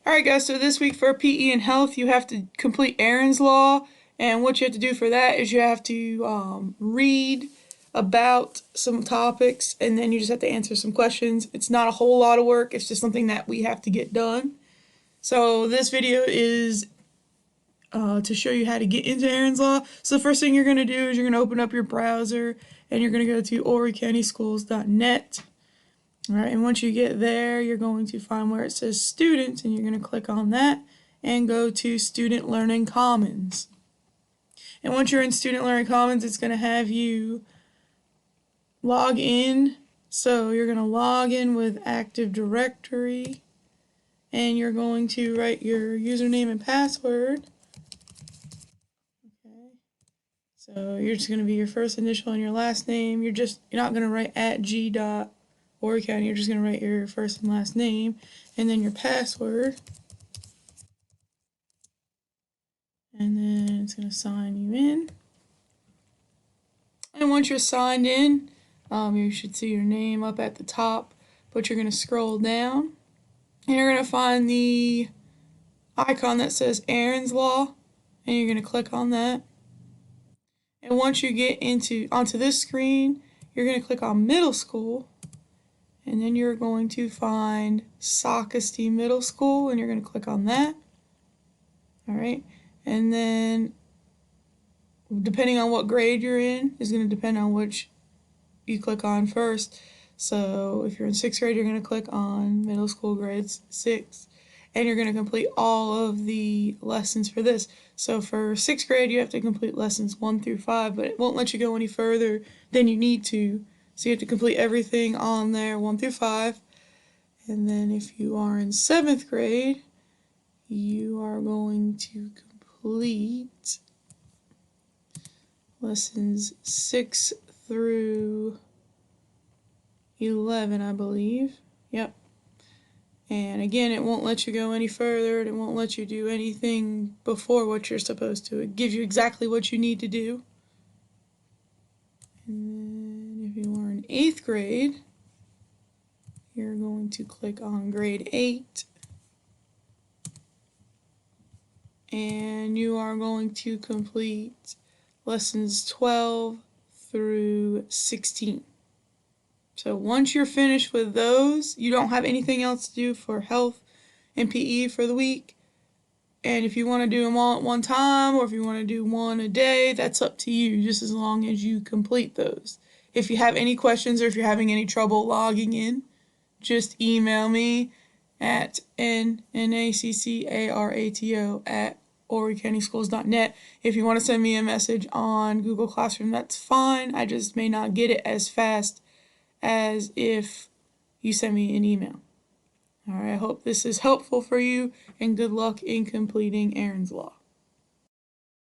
Alright guys, so this week for PE and health you have to complete Erin's Law, and what you have to do for that is you have to read about some topics and then you just have to answer some questions. It's not a whole lot of work, it's just something that we have to get done. So this video is to show you how to get into Erin's Law. So the first thing you're going to do is you're going to open up your browser and you're going to go to OreCountySchools.net. Alright, and once you get there, you're going to find where it says Students, and you're going to click on that and go to Student Learning Commons. And once you're in Student Learning Commons, it's going to have you log in. So you're going to log in with Active Directory, and you're going to write your username and password. Okay. So you're just going to be your first initial and your last name. You're not going to write @g.Orecounty. You're just going to write your first and last name and then your password, and then it's going to sign you in. And once you're signed in, you should see your name up at the top, but you're going to scroll down and you're going to find the icon that says Erin's Law, and you're going to click on that. And once you get onto this screen, you're going to click on Middle School, and then you're going to find Sockesty Middle School, and you're going to click on that. Alright, and then depending on what grade you're in is going to depend on which you click on first. So if you're in 6th grade, you're going to click on Middle School grades 6, and you're going to complete all of the lessons for this. So for 6th grade, you have to complete lessons 1 through 5, but it won't let you go any further than you need to. So you have to complete everything on there 1 through 5. And then if you are in 7th grade, you are going to complete lessons 6 through 11, I believe. Yep. And again, it won't let you go any further. It won't let you do anything before what you're supposed to. It gives you exactly what you need to do. And then if you are in 8th grade, you're going to click on grade 8. And you are going to complete lessons 12 through 16. So once you're finished with those, you don't have anything else to do for health and PE for the week. And if you want to do them all at one time, or if you want to do one a day, that's up to you, just as long as you complete those. If you have any questions or if you're having any trouble logging in, just email me at naccarato@OreCountySchools.net. If you want to send me a message on Google Classroom, that's fine. I just may not get it as fast as if you send me an email. Alright, I hope this is helpful for you, and good luck in completing Erin's Law.